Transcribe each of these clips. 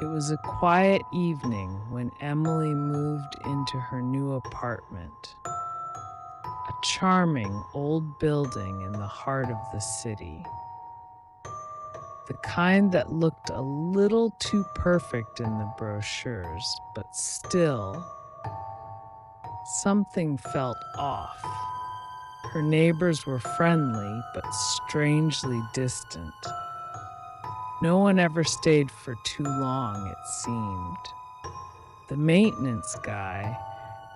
It was a quiet evening when Emily moved into her new apartment, a charming old building in the heart of the city. The kind that looked a little too perfect in the brochures, but still, something felt off. Her neighbors were friendly, but strangely distant. No one ever stayed for too long, it seemed. The maintenance guy,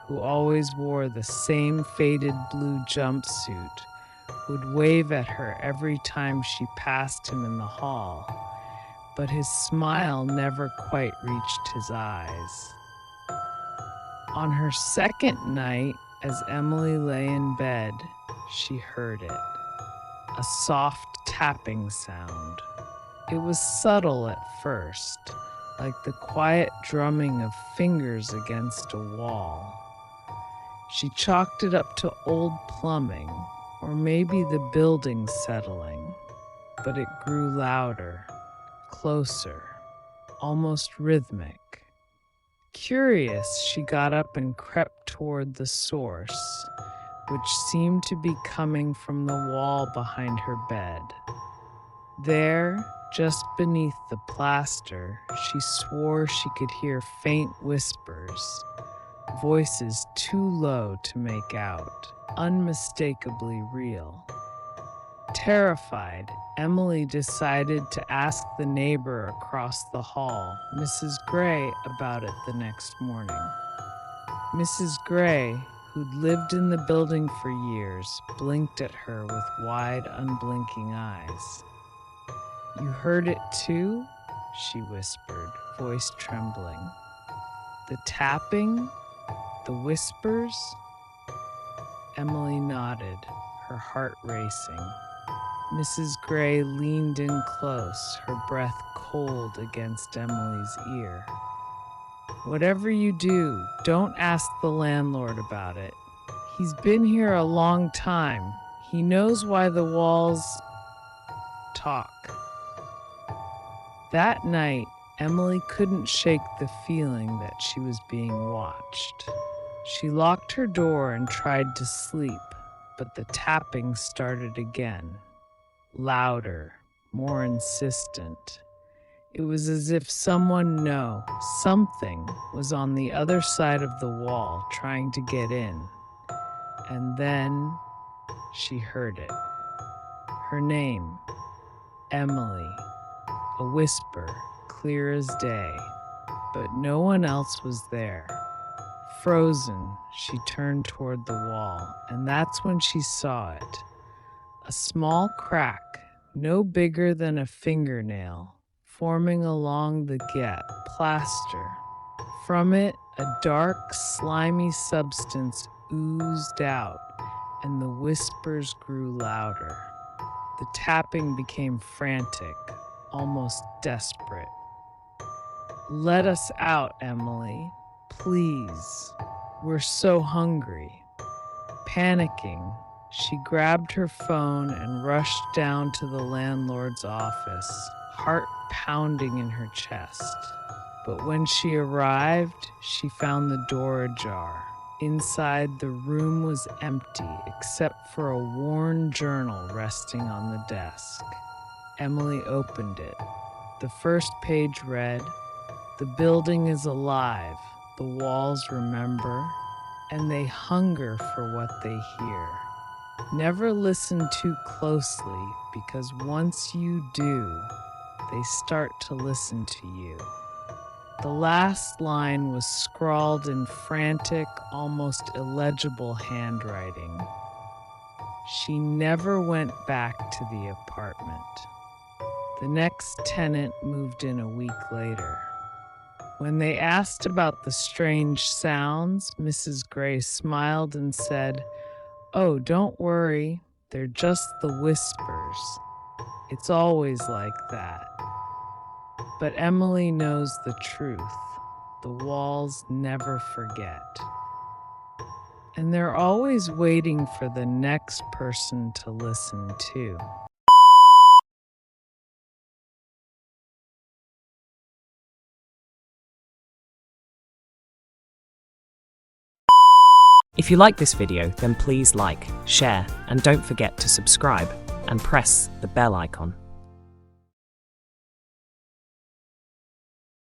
who always wore the same faded blue jumpsuit, would wave at her every time she passed him in the hall, but his smile never quite reached his eyes. On her second night, as Emily lay in bed, she heard it, a soft tapping sound. It was subtle at first, like the quiet drumming of fingers against a wall. She chalked it up to old plumbing, or maybe the building settling, but it grew louder, closer, almost rhythmic. Curious, she got up and crept toward the source, which seemed to be coming from the wall behind her bed. There, just beneath the plaster, she swore she could hear faint whispers, voices too low to make out, unmistakably real. Terrified, Emily decided to ask the neighbor across the hall, Mrs. Gray, about it the next morning. Mrs. Gray, who'd lived in the building for years, blinked at her with wide, unblinking eyes. "You heard it too?" she whispered, voice trembling. "The tapping? The whispers?" Emily nodded, her heart racing. Mrs. Gray leaned in close, her breath cold against Emily's ear. "Whatever you do, don't ask the landlord about it. He's been here a long time. He knows why the walls talk." That night, Emily couldn't shake the feeling that she was being watched. She locked her door and tried to sleep, but the tapping started again, louder, more insistent. It was as if something was on the other side of the wall trying to get in. And then she heard it. Her name, Emily. A whisper, clear as day, but no one else was there. Frozen, she turned toward the wall, and that's when she saw it. A small crack, no bigger than a fingernail, forming along the plaster. From it, a dark, slimy substance oozed out, and the whispers grew louder. The tapping became frantic, almost desperate. "Let us out, Emily. Please. We're so hungry." Panicking, she grabbed her phone and rushed down to the landlord's office, heart pounding in her chest. But when she arrived, she found the door ajar. Inside, the room was empty except for a worn journal resting on the desk. Emily opened it. The first page read, "The building is alive, the walls remember, and they hunger for what they hear. Never listen too closely, because once you do, they start to listen to you." The last line was scrawled in frantic, almost illegible handwriting. She never went back to the apartment. The next tenant moved in a week later. When they asked about the strange sounds, Mrs. Gray smiled and said, "Oh, don't worry, they're just the whispers. It's always like that." But Emily knows the truth. The walls never forget. And they're always waiting for the next person to listen too. If you like this video, then please like, share, and don't forget to subscribe and press the bell icon.